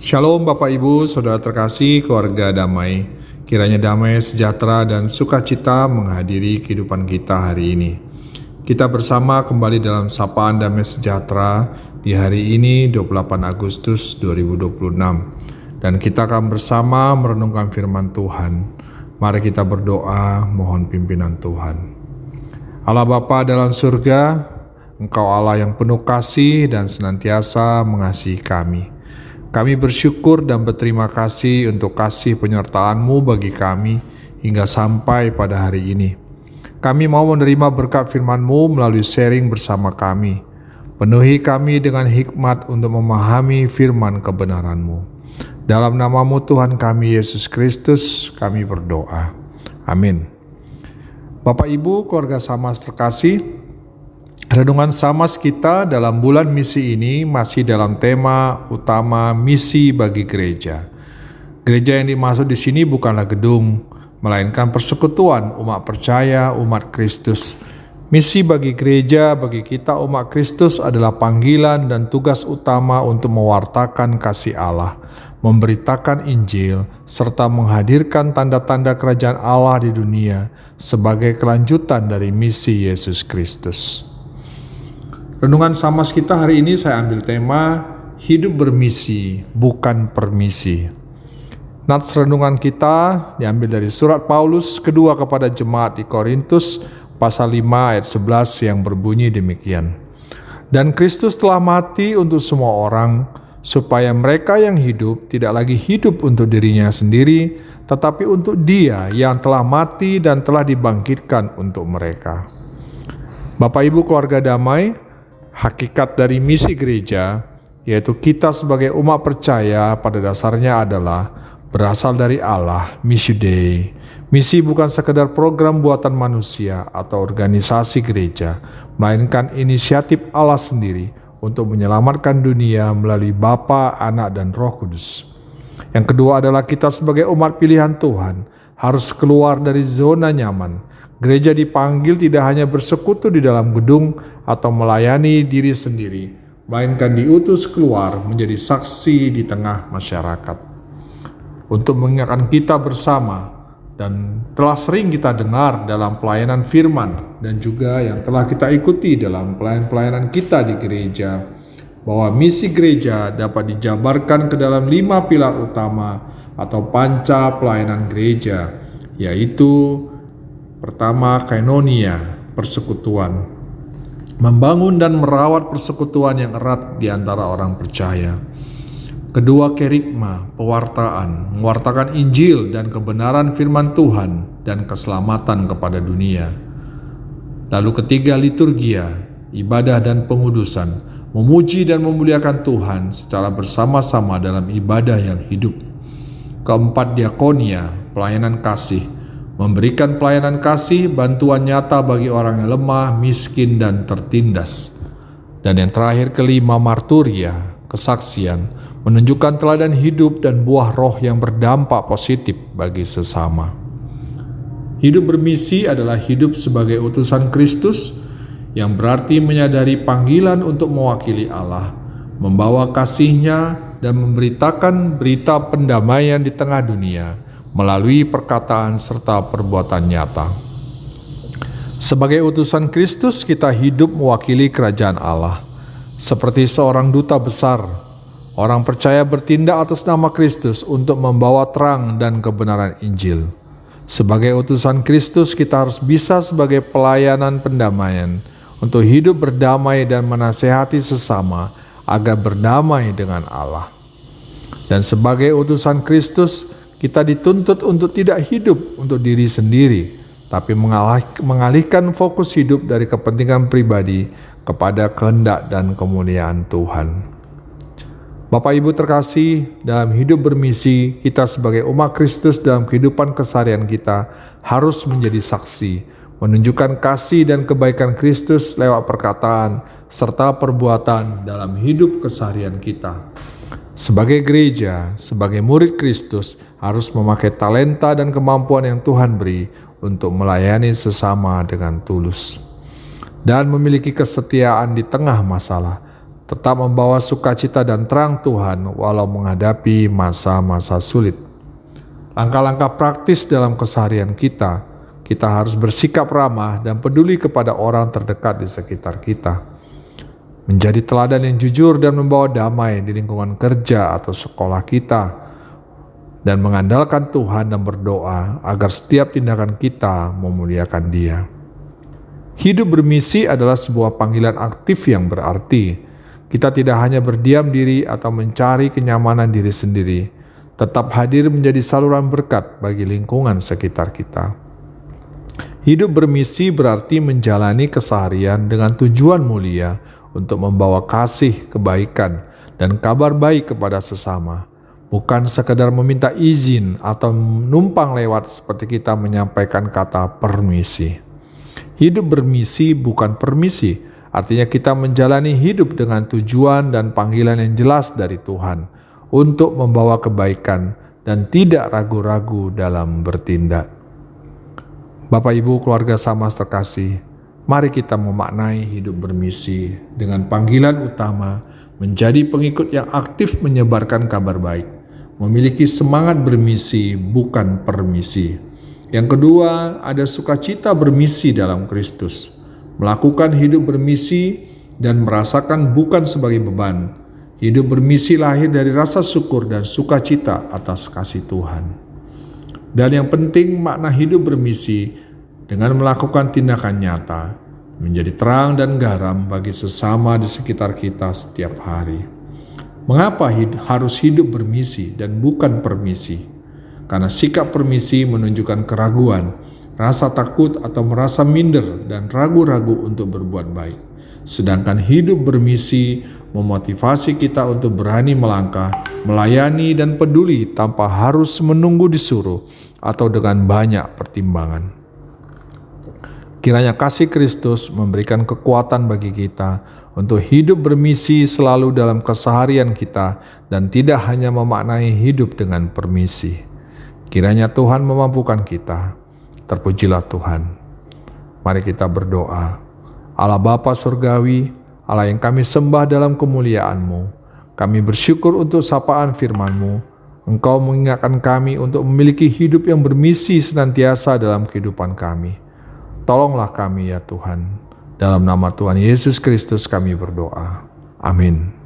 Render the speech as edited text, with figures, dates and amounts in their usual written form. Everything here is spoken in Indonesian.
Shalom Bapak Ibu, Saudara terkasih, keluarga damai. Kiranya damai, sejahtera, dan sukacita menghadiri kehidupan kita hari ini. Kita bersama kembali dalam Sapaan Damai Sejahtera di hari ini 28 Agustus 2026. Dan kita akan bersama merenungkan firman Tuhan. Mari kita berdoa, mohon pimpinan Tuhan. Allah Bapa dalam surga, Engkau Allah yang penuh kasih dan senantiasa mengasihi kami. Kami bersyukur dan berterima kasih untuk kasih penyertaan-Mu bagi kami hingga sampai pada hari ini. Kami mau menerima berkat firman-Mu melalui sharing bersama kami. Penuhi kami dengan hikmat untuk memahami firman kebenaran-Mu. Dalam nama-Mu Tuhan kami Yesus Kristus kami berdoa. Amin. Bapak Ibu, keluarga Samas terkasih, renungan Samas kita dalam bulan misi ini masih dalam tema utama misi bagi gereja. Gereja yang dimaksud di sini bukanlah gedung, melainkan persekutuan umat percaya, umat Kristus. Misi bagi gereja, bagi kita umat Kristus adalah panggilan dan tugas utama untuk mewartakan kasih Allah, memberitakan Injil, serta menghadirkan tanda-tanda kerajaan Allah di dunia sebagai kelanjutan dari misi Yesus Kristus. Renungan Samas kita hari ini saya ambil tema hidup bermisi, bukan permisi. Nats renungan kita diambil dari surat Paulus kedua kepada jemaat di Korintus pasal 5 ayat 11 yang berbunyi demikian. Dan Kristus telah mati untuk semua orang, supaya mereka yang hidup tidak lagi hidup untuk dirinya sendiri, tetapi untuk Dia yang telah mati dan telah dibangkitkan untuk mereka. Bapak Ibu keluarga damai, hakikat dari misi gereja, yaitu kita sebagai umat percaya pada dasarnya adalah berasal dari Allah, missio Dei. Misi bukan sekedar program buatan manusia atau organisasi gereja, melainkan inisiatif Allah sendiri untuk menyelamatkan dunia melalui Bapa, Anak, dan Roh Kudus. Yang kedua adalah kita sebagai umat pilihan Tuhan harus keluar dari zona nyaman. Gereja dipanggil tidak hanya bersekutu di dalam gedung atau melayani diri sendiri, melainkan diutus keluar menjadi saksi di tengah masyarakat. Untuk mengingatkan kita bersama, dan telah sering kita dengar dalam pelayanan firman, dan juga yang telah kita ikuti dalam pelayanan kita di gereja, bahwa misi gereja dapat dijabarkan ke dalam 5 pilar utama atau panca pelayanan gereja, yaitu pertama, kainonia, persekutuan. Membangun dan merawat persekutuan yang erat di antara orang percaya. Kedua, kerigma, pewartaan, mewartakan Injil dan kebenaran firman Tuhan dan keselamatan kepada dunia. Lalu ketiga, liturgia, ibadah dan pengudusan, memuji dan memuliakan Tuhan secara bersama-sama dalam ibadah yang hidup. Keempat, diakonia, pelayanan kasih, memberikan pelayanan kasih, bantuan nyata bagi orang yang lemah, miskin, dan tertindas. Dan yang terakhir, kelima, marturia, kesaksian, menunjukkan teladan hidup dan buah roh yang berdampak positif bagi sesama. Hidup bermisi adalah hidup sebagai utusan Kristus, yang berarti menyadari panggilan untuk mewakili Allah, membawa kasih-Nya, dan memberitakan berita pendamaian di tengah dunia, melalui perkataan serta perbuatan nyata. Sebagai utusan Kristus, kita hidup mewakili kerajaan Allah. Seperti seorang duta besar, orang percaya bertindak atas nama Kristus untuk membawa terang dan kebenaran Injil. Sebagai utusan Kristus, kita harus bisa sebagai pelayanan pendamaian, untuk hidup berdamai dan menasehati sesama agar berdamai dengan Allah. Dan sebagai utusan Kristus, kita dituntut untuk tidak hidup untuk diri sendiri, tapi mengalihkan fokus hidup dari kepentingan pribadi kepada kehendak dan kemuliaan Tuhan. Bapak Ibu terkasih, dalam hidup bermisi, kita sebagai umat Kristus dalam kehidupan keseharian kita harus menjadi saksi, menunjukkan kasih dan kebaikan Kristus lewat perkataan serta perbuatan dalam hidup keseharian kita. Sebagai gereja, sebagai murid Kristus, harus memakai talenta dan kemampuan yang Tuhan beri untuk melayani sesama dengan tulus. Dan memiliki kesetiaan di tengah masalah, tetap membawa sukacita dan terang Tuhan walau menghadapi masa-masa sulit. Langkah-langkah praktis dalam keseharian kita harus bersikap ramah dan peduli kepada orang terdekat di sekitar kita. Menjadi teladan yang jujur dan membawa damai di lingkungan kerja atau sekolah kita, dan mengandalkan Tuhan dan berdoa agar setiap tindakan kita memuliakan Dia. Hidup bermisi adalah sebuah panggilan aktif yang berarti kita tidak hanya berdiam diri atau mencari kenyamanan diri sendiri, tetap hadir menjadi saluran berkat bagi lingkungan sekitar kita. Hidup bermisi berarti menjalani keseharian dengan tujuan mulia untuk membawa kasih, kebaikan, dan kabar baik kepada sesama. Bukan sekadar meminta izin atau numpang lewat seperti kita menyampaikan kata permisi. Hidup bermisi bukan permisi, artinya kita menjalani hidup dengan tujuan dan panggilan yang jelas dari Tuhan untuk membawa kebaikan dan tidak ragu-ragu dalam bertindak. Bapak Ibu keluarga Samas terkasih, mari kita memaknai hidup bermisi dengan panggilan utama menjadi pengikut yang aktif menyebarkan kabar baik, memiliki semangat bermisi bukan permisi. Yang kedua, ada sukacita bermisi dalam Kristus. Melakukan hidup bermisi dan merasakan bukan sebagai beban. Hidup bermisi lahir dari rasa syukur dan sukacita atas kasih Tuhan. Dan yang penting, makna hidup bermisi dengan melakukan tindakan nyata, menjadi terang dan garam bagi sesama di sekitar kita setiap hari. Mengapa harus hidup bermisi dan bukan permisi? Karena sikap permisi menunjukkan keraguan, rasa takut atau merasa minder dan ragu-ragu untuk berbuat baik. Sedangkan hidup bermisi memotivasi kita untuk berani melangkah, melayani dan peduli tanpa harus menunggu disuruh atau dengan banyak pertimbangan. Kiranya kasih Kristus memberikan kekuatan bagi kita untuk hidup bermisi selalu dalam keseharian kita dan tidak hanya memaknai hidup dengan permisi. Kiranya Tuhan memampukan kita. Terpujilah Tuhan. Mari kita berdoa. Allah Bapa Surgawi, Allah yang kami sembah dalam kemuliaan-Mu, kami bersyukur untuk sapaan firman-Mu. Engkau mengingatkan kami untuk memiliki hidup yang bermisi senantiasa dalam kehidupan kami. Tolonglah kami ya Tuhan. Dalam nama Tuhan Yesus Kristus kami berdoa. Amin.